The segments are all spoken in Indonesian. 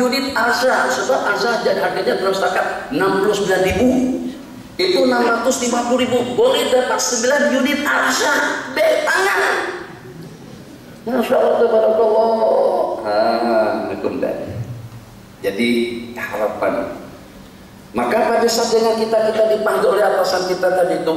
unit arsa, sebab arsa dan harganya terus setakat 69.000. Itu 650.000. Boleh dapat 9 unit arsa. Tangan. Masya Allah, tabarakallah. Jadi harapan. Maka pada saat dengan kita dipanggil oleh atasan kita tadi itu,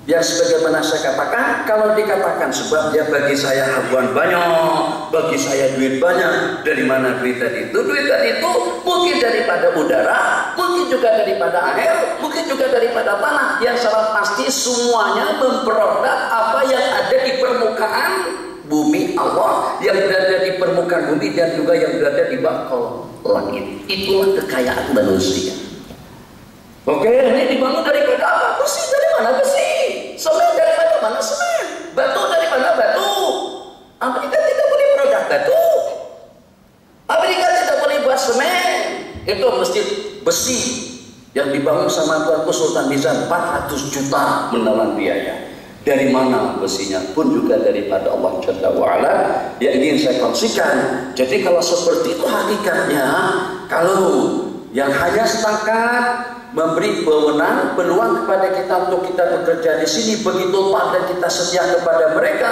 ya sebagaimana saya katakan, kalau dikatakan sebab ya bagi saya habuan banyak, bagi saya duit banyak, dari mana duit tadi itu? Duit tadi itu mungkin daripada udara, mungkin juga daripada air, mungkin juga daripada tanah. Yang salah pasti semuanya memproduk apa yang ada di permukaan bumi Allah, yang berada di permukaan bumi dan juga yang berada di bawah langit. Itulah kekayaan manusia. Oke, ini dibangun daripada apa? Besi dari mana besi? Semen dari mana semen? Batu dari mana batu? Amerika tidak boleh produk batu. Amerika tidak boleh buat semen. Itu masjid besi yang dibangun sama Tuanku Sultan Nizam 400 juta menelan biaya. Dari mana besinya? Pun juga daripada Allah Jalla wa'ala yang ingin saya kongsikan. Jadi kalau seperti itu hakikatnya, kalau yang hanya setakat memberi wewenang, peluang kepada kita untuk kita bekerja di sini begitu pak dan kita setia kepada mereka,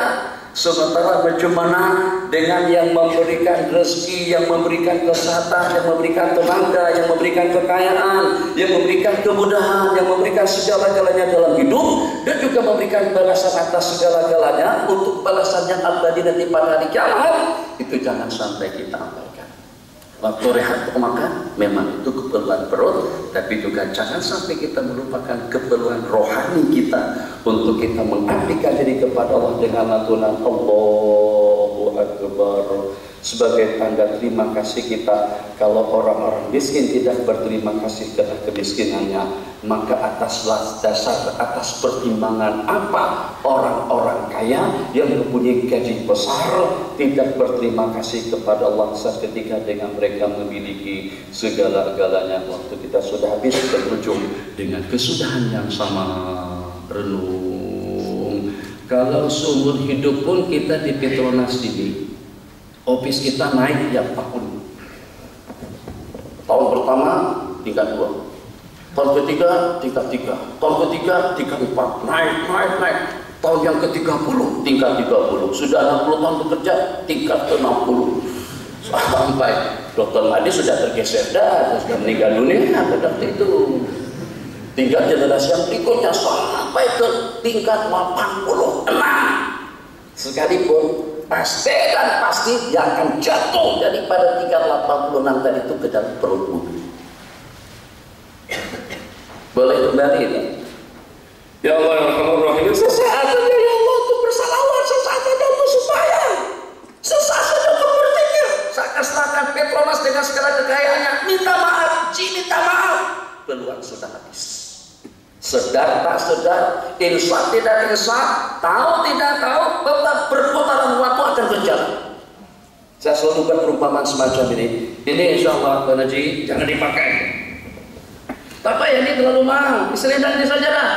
sementara bagaimana dengan yang memberikan rezeki, yang memberikan kesehatan, yang memberikan tenaga, yang memberikan kekayaan, yang memberikan kemudahan, yang memberikan segala-galanya dalam hidup, dan juga memberikan balasan atas segala-galanya untuk balasan yang abadi nanti pada hari kiamat. Itu jangan sampai kita abaikan. Waktu rehat untuk makan memang itu keperluan perut, tapi juga jangan sampai kita melupakan keperluan rohani kita untuk kita mengabdikan diri kepada Allah dengan lantunan Allahu Akbar sebagai tanda terima kasih kita. Kalau orang-orang miskin tidak berterima kasih karena kemiskinannya, maka atas dasar atas pertimbangan apa orang-orang kaya yang mempunyai gaji besar tidak berterima kasih kepada Allah saat ketika dengan mereka memiliki segala-galanya. Waktu kita sudah habis, berujung dengan kesudahan yang sama. Renung. Kalau seumur hidup pun kita di Petronas ini, office kita naik tiap tahun. Tahun pertama tingkat 2, tahun ketiga tingkat 3, tahun ketiga tingkat 4, naik. Tahun yang ke-30 tingkat 30, sudah 60 tahun bekerja tingkat ke-60, sampai Dr. Madi sudah tergeser dah, sudah meninggal dunia pada waktu itu. Tinggal generasi yang berikutnya sampai ke tingkat 86. Sekalipun pasti dan pasti dia akan jatuh daripada tingkat 86 tadi itu ke dalam perut bumi. Boleh kembali ini. Ya Allah, Alhamdulillah, sesaat saja ya Allah untuk bersalawat, sesaat saja untuk supaya, sesaat saja untuk berpikir. Seakan-akan Petronas dengan segala kekayaannya minta maaf, minta maaf. Peluang sudah habis. Sedar tak sedar, insaf tidak insaf, tahu tidak tahu, tetap berputaran waktu akan berjalan. Saya selalu buat perumpamaan semacam ini. Ini insya Allah Pak Haji jangan dipakai. Tapi ya ini terlalu mahal. Selendang ini saja dah.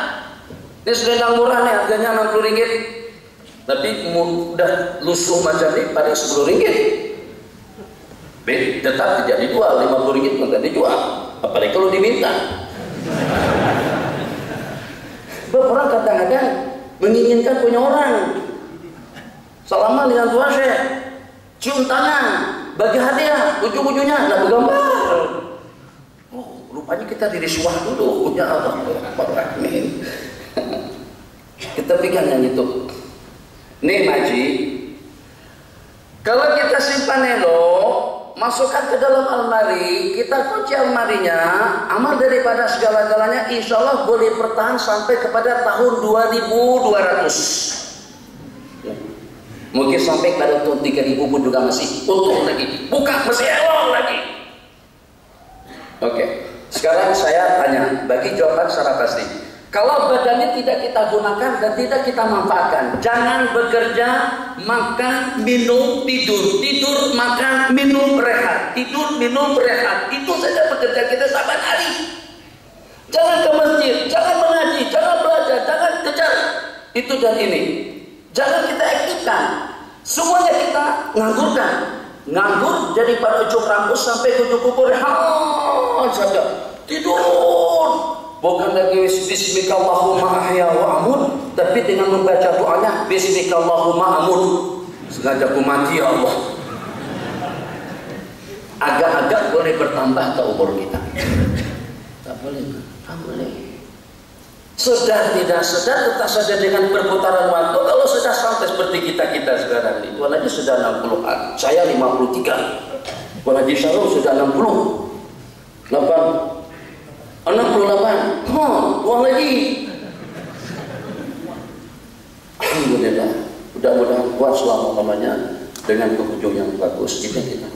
Ini selendang murah nih, harganya 60 ringgit. Tapi mudah lusuh macam ini pada 10 ringgit. Tetap tidak dijual, 50 ringgit pun tidak dijual. Apalagi kalau diminta. Orang kadang-kadang menginginkan punya orang. Selama dengan tua saya, cium tangan, bagi hadiah, ujung-ujungnya nggak bergambar. Oh, rupanya kita dirisuah dulu punya Allah. Amin. Kita pikirkan yang itu. Nih Maji, kalau kita simpan elok, masukkan ke dalam almari, kita kunci almarinya, amal daripada segala-galanya insya Allah boleh bertahan sampai kepada tahun 2200. Mungkin sampai pada tahun 3000 pun juga masih utuh lagi, bukan masih elok lagi. Oke, sekarang saya tanya, bagi jawaban secara pasti. Kalau badannya tidak kita gunakan dan tidak kita manfaatkan, jangan bekerja, makan, minum, tidur, tidur, makan, minum, rehat, tidur, minum, rehat. Itu saja pekerjaan kita saban hari. Jangan ke masjid, jangan mengaji, jangan belajar, jangan kejar itu dan ini. Jangan kita aktifkan. Semuanya kita nganggurkan. nganggur jadi pada ujung rambut sampai ke ujung kubur saja tidur. Bukan lagi bismika Allahumma ahya wa amut, tapi dengan membaca doanya bismika Allahumma amut, sengaja aku mati ya Allah. Agak-agak boleh bertambah ke umur kita. Tak boleh, tak boleh. Sudah tidak sedar, tetap saja dengan perputaran waktu. Kalau sudah sampai seperti kita sekarang ini, Tuan Haji sudah 60-an, saya 53, Tuan Haji Syarul sudah 68. Tuan Haji. Alhamdulillah, mudah-mudahan kuat selama-lamanya dengan penghujung yang bagus. Kita jaga.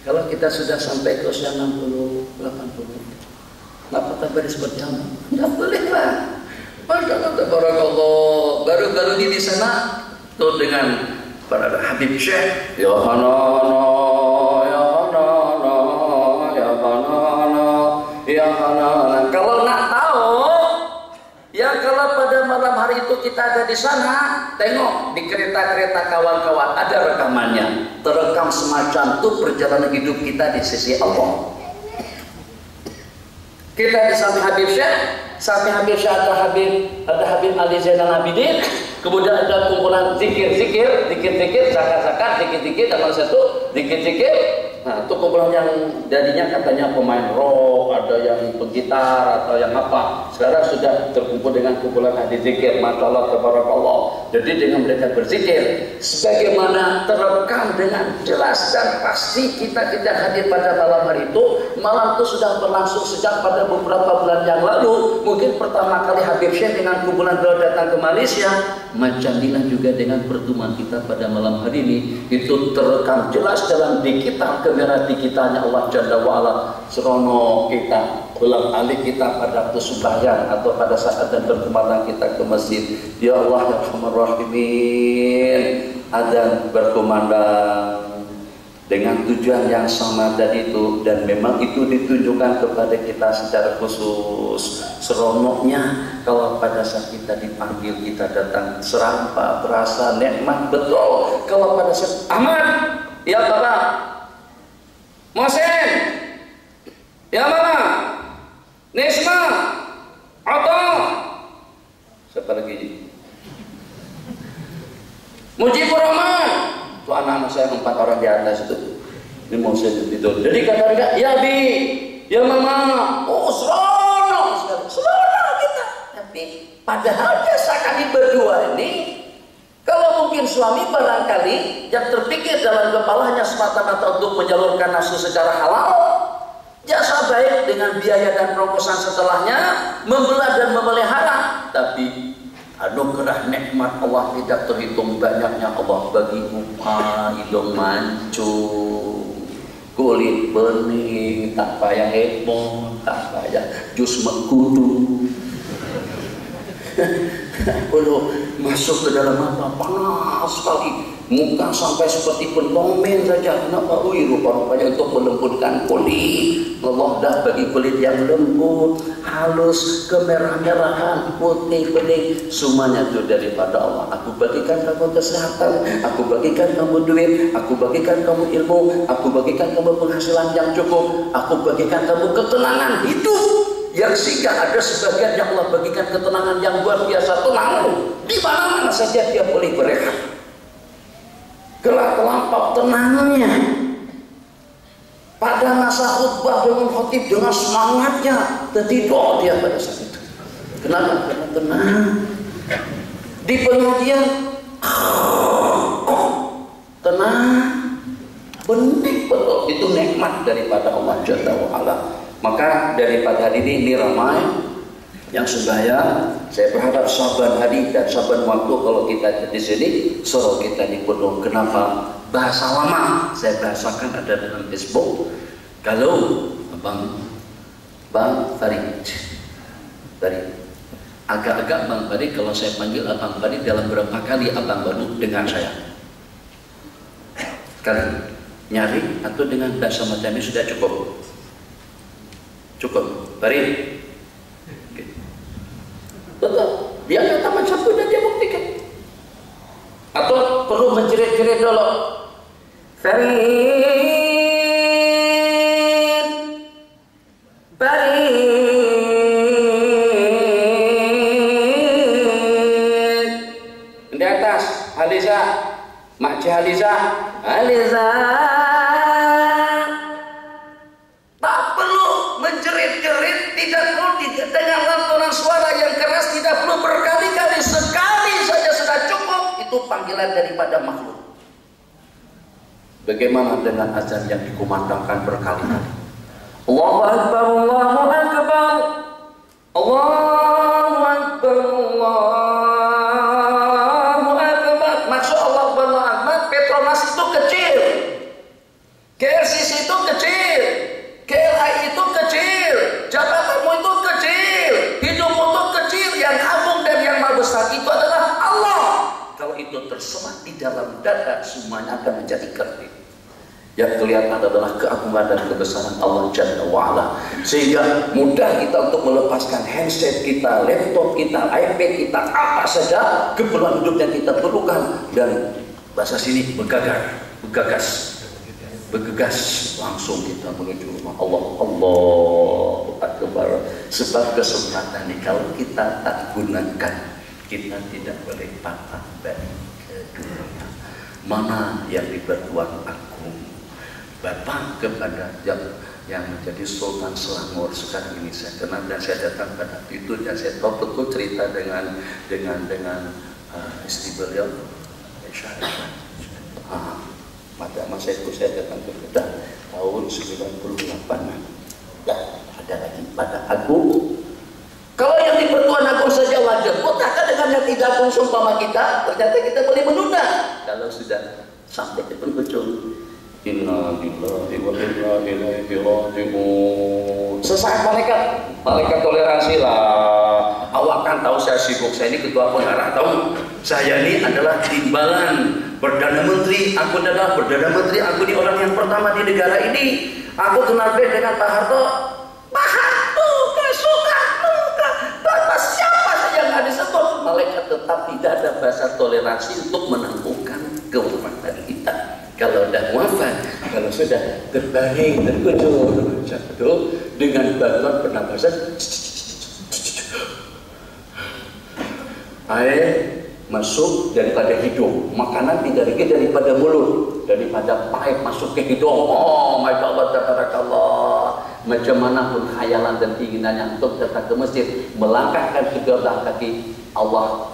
Kalau kita sudah sampai ke usia 60, 80, kenapa tak beres berjam? Tidak boleh lah. Masya Allah, baru-baru ini di sana tuh dengan para Habib Syekh, ya Hanana, ya Hanana, ya Hanana, ya Hanana. Kalau nak tahu, ya kalau pada malam hari itu kita ada di sana, tengok di kereta-kereta kawan-kawan ada rekamannya, terekam semacam itu perjalanan hidup kita di sisi Allah. Kita di samping Habib Syekh, ada Habib Ali Zainal Abidin, kemudian ada kumpulan zikir, zakat, zikir, dan satu zikir. Nah, itu kumpulan yang jadinya katanya pemain rock, ada yang penggitar atau yang apa. Sekarang sudah terkumpul dengan kumpulan hadis zikir, masyaallah tabarakallah. Jadi dengan mereka berzikir, sebagaimana terekam dengan jelas dan pasti kita hadir pada malam hari itu. Malam itu sudah berlangsung sejak pada beberapa bulan yang lalu. Mungkin pertama kali Habib Syekh dengan kumpulan beliau datang ke Malaysia. Macam inilah juga dengan pertemuan kita pada malam hari ini. Itu terekam jelas dalam digital kamera digitalnya Allah Jalla wa'ala. Serono kita ulang alik kita pada waktu sembahyang atau pada saat dan berkemana kita ke masjid. Ya Allah ya Rahman Rahimin, adzan berkumandang dengan tujuan yang sama tadi itu, dan memang itu ditunjukkan kepada kita secara khusus. Seronoknya kalau pada saat kita dipanggil kita datang, serampa berasa nikmat betul. Kalau pada saat Ahmad, ya Bapak, Mohsen, ya Mama, Nisma, Atau, siapa lagi? Mujibur Rahman. Itu anak-anak saya 4 orang di atas itu. Ini mau saya tidur. Jadi kata dia, ya Bi, ya Mama, oh seronok kita. Tapi padahal biasa kami berdua ini, kalau mungkin suami barangkali yang terpikir dalam kepalanya semata-mata untuk menyalurkan nafsu secara halal, jasa baik dengan biaya dan proposan setelahnya, membelah dan memelihara, tapi anugerah nikmat Allah tidak terhitung banyaknya Allah bagi upah hidung mancung, kulit bening, tak payah heboh, tak payah jus mengkudu. Kalau masuk ke dalam mata panas sekali, muka sampai seperti pentomen saja. Kenapa? Rupa-rupanya untuk melembutkan kulit. Allah dah bagi kulit yang lembut, halus, kemerah-merahan, putih, bening, semuanya itu daripada Allah. Aku bagikan kamu kesehatan, aku bagikan kamu duit, aku bagikan kamu ilmu, aku bagikan kamu penghasilan yang cukup, aku bagikan kamu ketenangan hidup. Yang sehingga ada sebagian yang Allah bagikan ketenangan yang luar biasa, tenang di mana-mana saja dia boleh berehat. Kelak terlampau tenangnya pada masa khutbah dengan khotib dengan semangatnya, tertidur dia pada saat itu. Kenapa? Karena tenang. Di pengajian tenang, benih betul. Itu nikmat daripada Allah Jalla wa'ala. Maka daripada hari ini ramai yang sembahyang, saya berharap saban hari dan saban waktu kalau kita di sini, suruh kita dipenuh. Kenapa? Bahasa lama saya bahasakan ada dalam Facebook. Kalau Bang Farid, agak-agak Bang Farid, kalau saya panggil Abang Farid dalam berapa kali Abang baru dengar saya? Kali nyari atau dengan bahasa macam ini sudah cukup? Cukup, Farid. Betul, dia kata macam itu dan dia buktikan. Atau perlu menjerit-jerit dulu. Farid, Farid. Di atas, Haliza, Makci Haliza, Haliza. Tak perlu menjerit-jerit, tidak perlu dengan lantunan suara yang keras, tidak perlu berkali-kali, sekali saja sudah cukup. Itu panggilan daripada makhluk. Bagaimana dengan azan yang dikumandangkan berkali-kali? Allahu Akbar, Allahu Akbar, Allahu Akbar, Allahu Akbar. Maksud Allahu Akbar, Petronas itu kecil, KLCC itu kecil, KLI itu kecil, jabatanmu itu kecil, hidupmu itu kecil. Yang agung dan yang maha besar itu adalah Allah. Kalau itu tersemat di dalam dada, semuanya akan menjadi kerdil. Yang kelihatan adalah keagungan dan kebesaran Allah Jalla wa'ala. Sehingga mudah kita untuk melepaskan handset kita, laptop kita, iPad kita, apa saja keperluan hidup yang kita perlukan. Dan bahasa sini bergegas langsung kita menuju rumah Allah. Allahu Akbar. Sebab kesempatan ini kalau kita tak gunakan, kita tidak boleh patah balik ke dunia. Mana yang dipertuan agung, Bapak kepada yang menjadi Sultan Selangor sekarang ini saya kenal dan saya datang pada itu dan saya tahu betul cerita dengan istri beliau Syarifah. Pada masa itu saya datang ke Kedah tahun 98. Dan ada lagi pada agung. Kalau yang di Pertuan Agung saja wajar, apakah dengan yang tidak agung seumpama kita? Ternyata kita boleh menunda. Kalau sudah sampai ke penghujung, inna lillahi wa inna ilaihi raji'un. Sesaat malaikat toleransi lah. Awak kan tahu saya sibuk, saya ini ketua pengarah, tahu saya ini adalah timbalan Perdana Menteri, aku adalah Perdana Menteri, aku ini orang yang pertama di negara ini. Aku kenal baik dengan Pak Harto. Pak Harto, Soekarno, Bapak siapa saja yang ada disebut. Malaikat tetap tidak ada bahasa toleransi untuk menampungkan kehormatan kita. Kalau sudah wafat, kalau sudah terbaring, terkujur, jatuh dengan bantuan pernapasan, air masuk daripada hidung, makanan tidak lagi daripada mulut, daripada paip masuk ke hidung. Oh my God, tabarakallah. Macam mana pun khayalan dan keinginannya untuk datang ke masjid, melangkahkan kedua kaki, Allah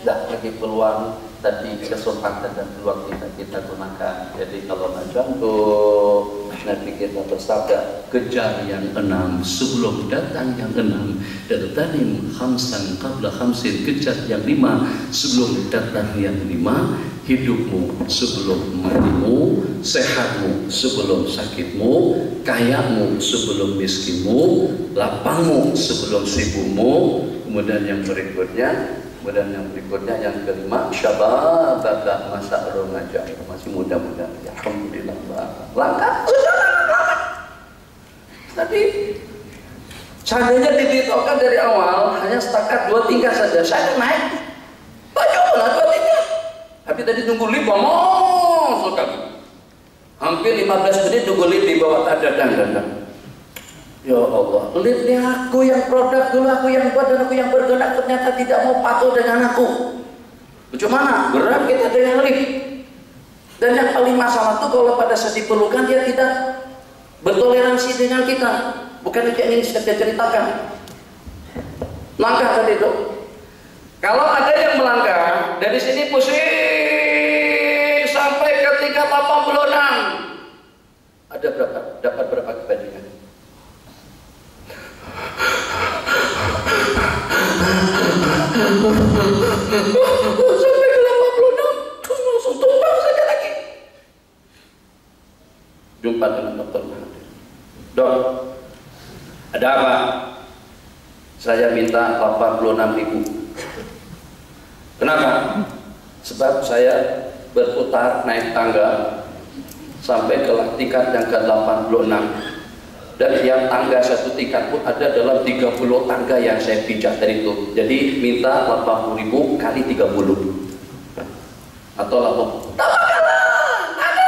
dah bagi peluang tadi, kesempatan dan peluang kita gunakan. Jadi kalau nak contoh, Nabi kita bersabda, kejar yang 6 sebelum datang yang 6, dan tanim khamsan qabla khamsin, kejar yang 5 sebelum datang yang 5. Hidupmu sebelum matimu, sehatmu sebelum sakitmu, kayamu sebelum miskinmu, lapangmu sebelum sibukmu. Kemudian yang berikutnya yang kelima, syababaka masa remaja, masih muda-muda. Alhamdulillah. Langkah tadi seandainya diberitahukan dari awal hanya setakat 2 tingkat saja, saya naik. Bagaimana 2 tingkat? Tapi tadi tunggu lift, hampir 15 menit tunggu lift di bawah datang. Ya Allah, liftnya aku yang produk dulu, aku yang buat dan aku yang bergerak, ternyata tidak mau patuh dengan aku. Bagaimana? Gerak kita dengan lift. Dan yang paling masalah itu kalau pada saat diperlukan dia tidak bertoleransi dengan kita. Bukan itu yang ini saya ceritakan. Langkah tadi itu. Kalau ada yang melangkah dari sini pusing sampai ke tingkat 86, ada berapa? Dapat berapa kebandingan? Sampai ke 86, langsung tumbang saja lagi. Jumpa dengan dokter Mahathir. Dok, ada apa? Saya minta 86.000. Kenapa? Sebab saya berputar naik tangga sampai ke tingkat yang ke-86, dan tiap tangga satu tingkat pun ada dalam 30 tangga yang saya pijak dari itu. Jadi minta 80.000 kali 30. Atau lapor, tawakallah, ada.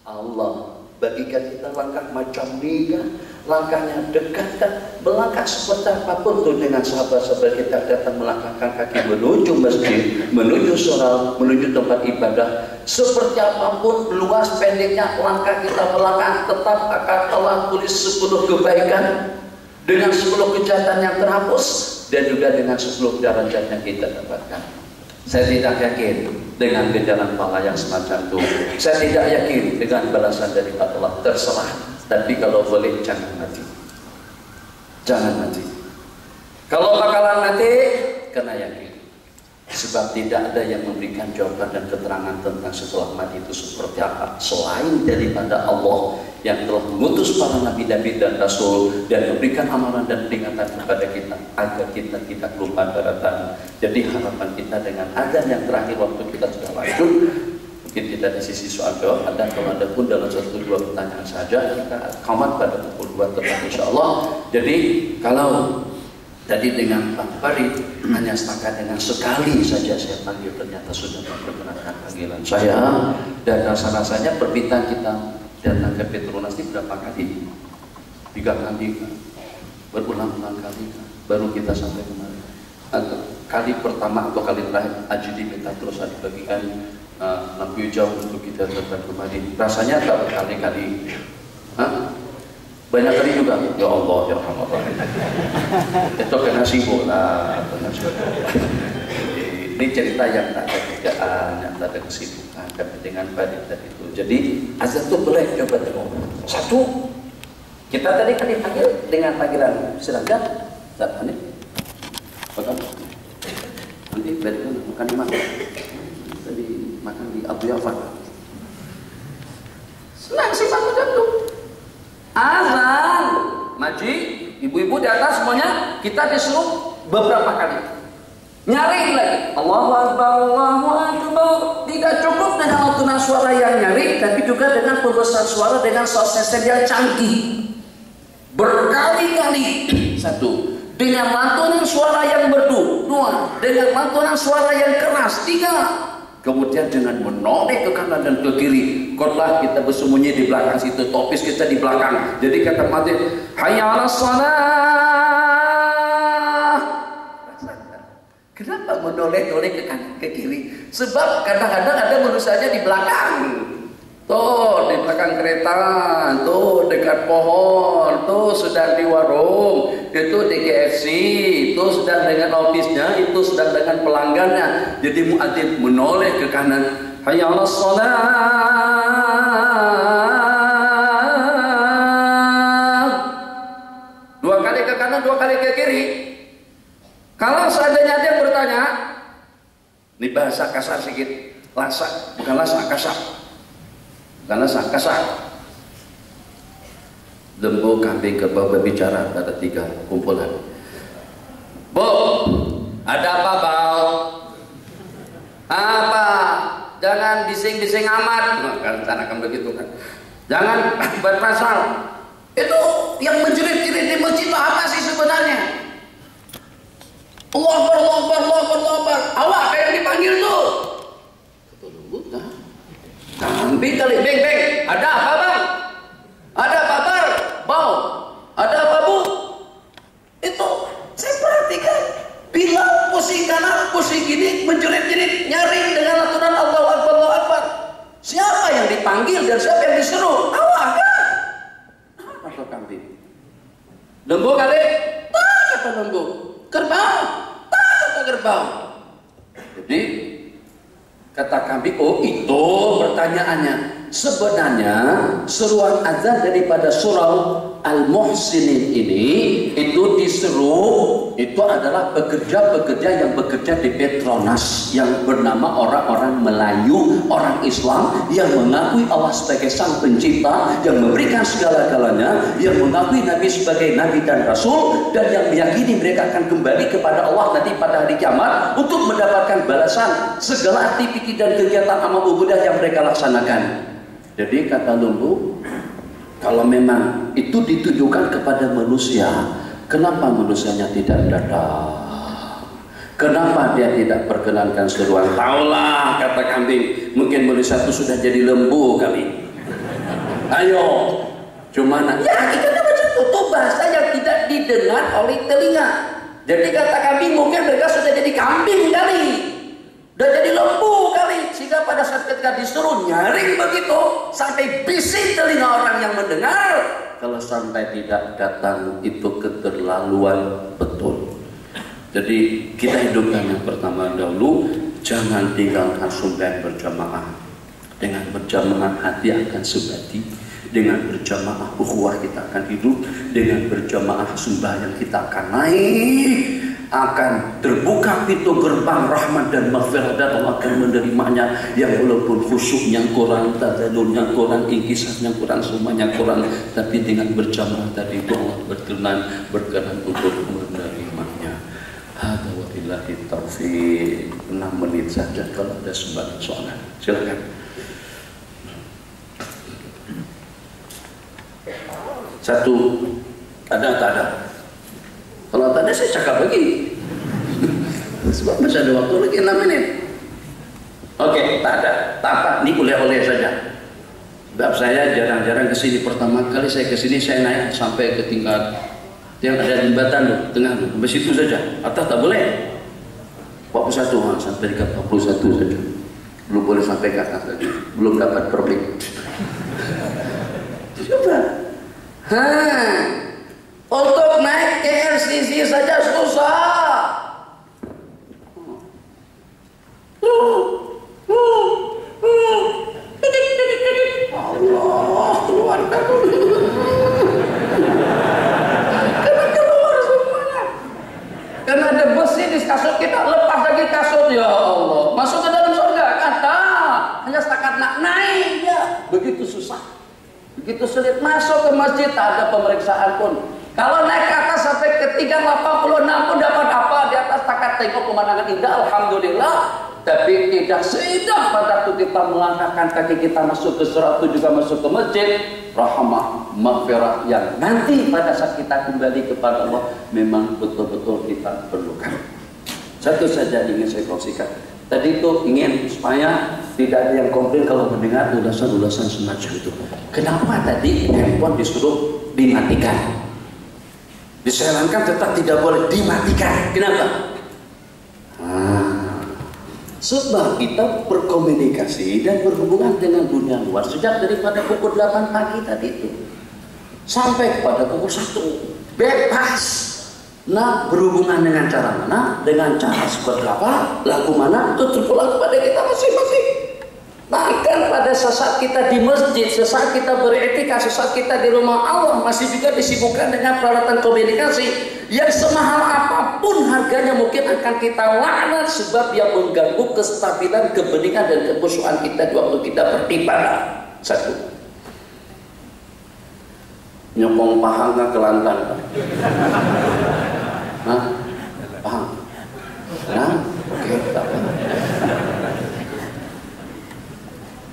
Allah bagikan kita langkah macam ni kan, langkahnya dekat kan, melangkah seperti apapun tuh dengan sahabat-sahabat kita datang melangkahkan kaki menuju masjid, menuju surau, menuju tempat ibadah, seperti apapun luas pendeknya langkah kita melangkah, tetap akan Allah tulis 10 kebaikan dengan 10 kejahatan yang terhapus dan juga dengan 10 derajat yang kita dapatkan. Saya tidak yakin dengan ganjaran pahala yang semacam itu. Saya tidak yakin dengan balasan dari Allah. Terserah. Tapi kalau boleh jangan mati. Jangan mati. Kalau bakalan mati, kena yakin. Sebab tidak ada yang memberikan jawaban dan keterangan tentang setelah mati itu seperti apa. Selain daripada Allah yang telah mengutus para nabi-nabi dan rasul dan memberikan amalan dan peringatan kepada kita agar kita tidak lupa daratan. Jadi harapan kita dengan azan yang terakhir waktu kita sudah lanjut, mungkin tidak di sisi soal jawab, ada kalau ada pun dalam 1-2 pertanyaan saja kita komat pada pukul 2 tepat insyaallah. Jadi kalau tadi dengan Pak Farid hanya setakat dengan sekali saja saya panggil, ternyata sudah memperkenalkan panggilan saya, dan rasa-rasanya permintaan kita datang ke Petronas ini berapa kali? 3 kali kan? Berulang-ulang kali kan? Baru kita sampai kemarin. Kali pertama atau kali terakhir Haji diminta terus dibagikan lampu hijau untuk kita datang kembali. Rasanya tak berkali-kali. Banyak kali juga, ya Allah, ya Allah. Itu kena sibuk lah. Ini cerita yang tak ada kerjaan, yang tak ada kesibukan, dengan Farid tadi itu. Jadi azan itu boleh coba tengok. Satu, kita tadi kan dipanggil dengan panggilan silakan, saat ini. Makan. Nanti Farid makan di mana? Tadi makan di Abu Yafar. Senang sih bangun jantung. Azan, maji, ibu-ibu di atas semuanya kita disuruh beberapa kali. Nyaring lagi, Allahu Akbar, Allahu Akbar. Tidak cukup dengan alturan suara yang nyaring, tapi juga dengan pembesaran suara dengan sound system yang canggih. Berkali-kali. Satu, dengan lantunan suara yang merdu. 2, dengan lantunan suara yang keras. 3, kemudian dengan menoleh ke kanan dan ke kiri. Kotlah kita bersembunyi di belakang situ, topis kita di belakang. Jadi kata mati, hayya 'alas shalah. Kenapa menoleh-noleh ke kanan ke kiri? Sebab kadang-kadang ada manusianya di belakang. Tuh di belakang kereta, tuh dekat pohon, tuh sedang di warung, itu di KFC, itu sedang dengan ofisnya, itu sedang dengan pelanggannya. Jadi muadzin menoleh ke kanan, hayya 'alas shalah. 2 kali ke kanan, 2 kali ke kiri. Kalau seandainya dia bertanya, ini bahasa kasar sedikit, lasak, bukan lasak, kasar. Karena sang kasar, lembu, kambing, kerbau berbicara, ada 3 kumpulan. Bu, ada apa bau? Apa? Jangan bising-bising amat. Nah, kan cara kan begitu kan. Jangan berpasal. Itu yang menjerit-jerit di masjid itu apa sih sebenarnya? Allahu Akbar, Allahu Akbar, Allahu Akbar, Allahu Akbar. Awak kayak dipanggil tuh. Kata lembu, nah. Kambing kali, beng, ada apa bang? Ada apa bar? Bau? Ada apa bu? Itu saya perhatikan, bila pusing kanan, pusing kiri, menjerit-jerit, nyaring dengan aturan Allahu Akbar, Allahu Akbar. Siapa yang dipanggil dan siapa yang disuruh? Awak kan? Apa kambing? Lembu kali? Tak kata lembu. Kerbau? Tak kata kerbau. Jadi kata kambing, oh itu pertanyaannya. Sebenarnya seruan azan daripada surau Al-Muhsinin ini itu diseru, itu adalah pekerja-pekerja yang bekerja di Petronas yang bernama orang-orang Melayu, orang Islam yang mengakui Allah sebagai sang pencipta, yang memberikan segala-galanya, yang mengakui Nabi sebagai Nabi dan Rasul, dan yang meyakini mereka akan kembali kepada Allah nanti pada hari kiamat untuk mendapatkan balasan segala aktiviti dan kegiatan amal ibadah yang mereka laksanakan. Jadi kata lembu, kalau memang itu ditujukan kepada manusia, kenapa manusianya tidak datang? Kenapa dia tidak perkenankan seruan? Taulah, kata kambing, mungkin beli satu sudah jadi lembu kali. Ayo, cuman ya hakikatnya macam itu, bahasa yang tidak didengar oleh telinga. Jadi kata kambing, mungkin mereka sudah jadi kambing kali, udah jadi lembu kali, sehingga pada saat ketika disuruh nyaring begitu sampai bising telinga orang yang mendengar, kalau sampai tidak datang itu keterlaluan betul. Jadi kita hidupkan yang pertama dahulu, jangan tinggalkan sembahyang berjamaah. Dengan berjamaah hati akan sebati, dengan berjamaah ukhuwah kita akan hidup, dengan berjamaah sembahyang kita akan naik, akan terbuka pintu gerbang rahmat dan maghfirah, dan Allah akan menerimanya. Yang walaupun khusyuknya kurang, tadallulnya kurang, inkisarnya kurang, semuanya kurang, tapi dengan berjamaah tadi itu Allah berkenan untuk menerimanya. Hada wa billahi taufiq. 6 menit saja kalau ada sebagian soalan. Silakan. Satu, ada tak ada? Kalau tak ada saya cakap lagi. Sebab masih ada waktu lagi 6 menit. Oke, tak ada. Tak apa, ini oleh-oleh saja. Sebab saya jarang-jarang kesini. Pertama kali saya kesini saya naik sampai ke tingkat yang ada jembatan tuh, tengah tuh, sampai situ saja. Atas tak boleh. 41 sampai dekat 41 saja. Belum boleh sampai ke atas lagi. Belum dapat permit. Coba. Untuk naik ke RCC saja susah. Allah, keluarkan dulu. Karena ada besi di kasut kita, lepas lagi kasut, ya Allah, masuk ke dalam surga, kata hanya setakat nak naik ya, begitu susah, begitu sulit. Masuk ke masjid tak ada pemeriksaan pun. Kalau naik ke atas sampai ke 386 pun dapat apa? Di atas setakat tengok pemandangan indah, alhamdulillah. Tapi tidak seindah pada waktu kita melangkahkan kaki kita masuk ke surga itu, juga masuk ke masjid, rahmah, maghfirah yang nanti pada saat kita kembali kepada Allah memang betul-betul kita perlukan. Satu saja ingin saya kongsikan. Tadi itu ingin supaya tidak ada yang komplain kalau mendengar ulasan-ulasan semacam itu. Kenapa tadi handphone disuruh dimatikan? Disarankan tetap tidak boleh dimatikan. Kenapa? Sebab kita berkomunikasi dan berhubungan dengan dunia luar sejak daripada pukul 8 pagi tadi itu sampai kepada pukul 1 bebas. Nah, berhubungan dengan cara mana, dengan cara seperti apa, laku mana, itu terpulang kepada kita masing-masing. Bahkan pada saat kita di masjid, sesaat kita beriktikaf, sesaat kita di rumah Allah, masih juga disibukkan dengan peralatan komunikasi yang semahal apapun harganya mungkin akan kita laknat, sebab yang mengganggu kestabilan, kebeningan dan kekhusyuan kita di waktu kita beribadah. Satu, nyokong paha nggak kelantan? Hah? Paham? Nah, oke, tak apa.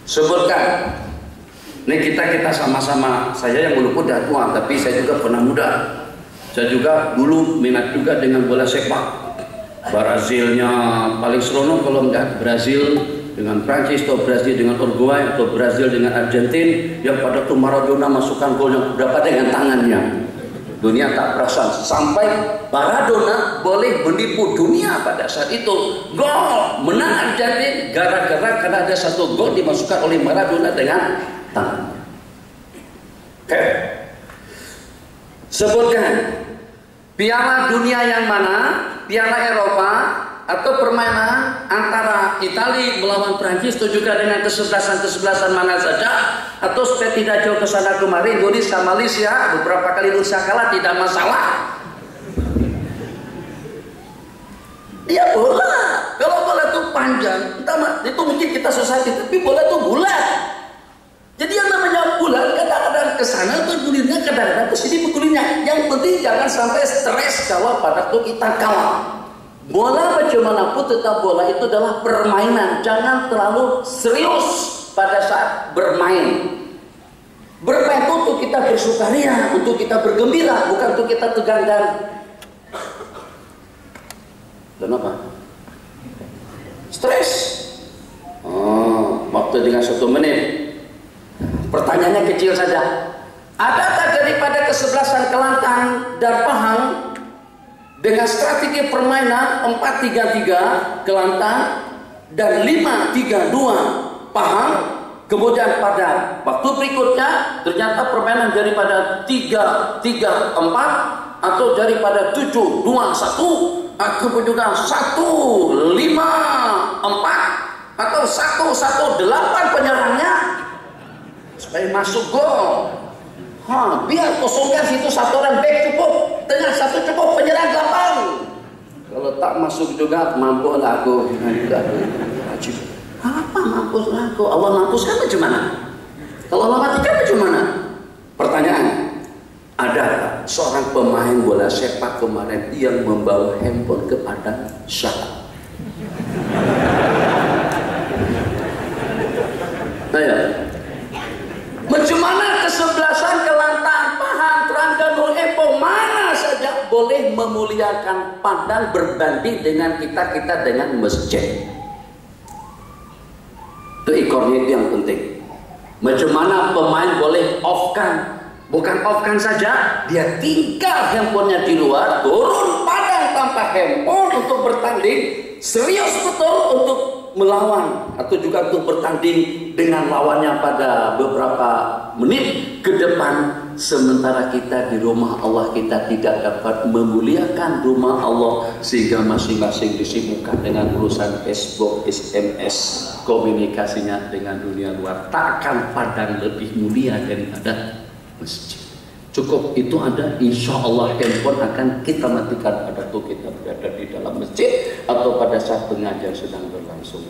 Sebutkan. Ini kita sama-sama. Saya yang dulu udah tua, tapi saya juga pernah muda. Saya juga dulu minat juga dengan bola sepak. Brazilnya paling seronok kalau enggak Brazil dengan Prancis, atau Brazil dengan Uruguay, atau Brazil dengan Argentina, yang pada tuh Maradona masukkan gol yang berapa dengan tangannya. Dunia tak perasan sampai Maradona boleh menipu dunia pada saat itu. Gol menang Argentina gara-gara karena ada satu gol dimasukkan oleh Maradona dengan tangannya. Oke. Sebutkan piala dunia yang mana, piala Eropa atau permainan antara Italia melawan Prancis, itu juga dengan kesebelasan mana saja, atau supaya tidak jauh ke sana kemari, Indonesia Malaysia beberapa kali Indonesia kalah tidak masalah. Dia bola, kalau bola itu panjang, entah itu mungkin kita susah, tapi bola itu bulat. Jadi yang namanya bulat kadang-kadang ke sana bergulirnya, kadang-kadang ke sini bergulirnya. Yang penting jangan sampai stres kalau pada waktu kita kalah. Bola bagaimanapun tetap bola itu adalah permainan. Jangan terlalu serius pada saat bermain. Bermain itu untuk kita bersukaria, untuk kita bergembira, bukan untuk kita tegang dan apa? stres. Oh, waktu dengan 1 menit. Pertanyaannya kecil saja. Adakah daripada kesebelasan Kelantan dan Pahang dengan strategi permainan 4-3-3 Kelantan dan 5-3-2 Pahang, kemudian pada waktu berikutnya ternyata permainan daripada 3-3-4 atau daripada 7-2-1 kemudian 1-5-4 atau 1-1-8 penyerangnya supaya masuk gol. Biar kosongkan situ 1 orang back cukup, tengah 1 cukup, penyerang 8. Kalau tak masuk juga mampu aku. Apa mampus aku? Allah mampuskan bagaimana? Kalau Allah matikan bagaimana? Pertanyaan, ada seorang pemain bola sepak kemarin yang membawa handphone kepada syah. Bagaimana kesebelasan Kelantan, Pahang, Terengganu, Epong, mana saja boleh memuliakan Padang berbanding dengan kita dengan masjid. Itu ekornya itu yang penting. Bagaimana pemain boleh off-kan, bukan off-kan saja, dia tinggal handphonenya di luar, turun padang tanpa handphone untuk bertanding, serius betul untuk melawan atau juga untuk bertanding dengan lawannya pada beberapa menit ke depan, sementara kita di rumah Allah kita tidak dapat memuliakan rumah Allah sehingga masing-masing disibukkan dengan urusan Facebook, SMS, komunikasinya dengan dunia luar. Takkan Padang lebih mulia daripada masjid. Cukup itu ada, insya Allah handphone akan kita matikan pada waktu kita berada di dalam masjid atau pada saat pengajian sedang berlangsung.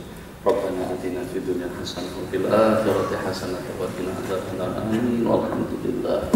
Rabbana atina fid dunya hasanah wa fil akhirati hasanah wa qina adzabannar. Amin. Walhamdulillah.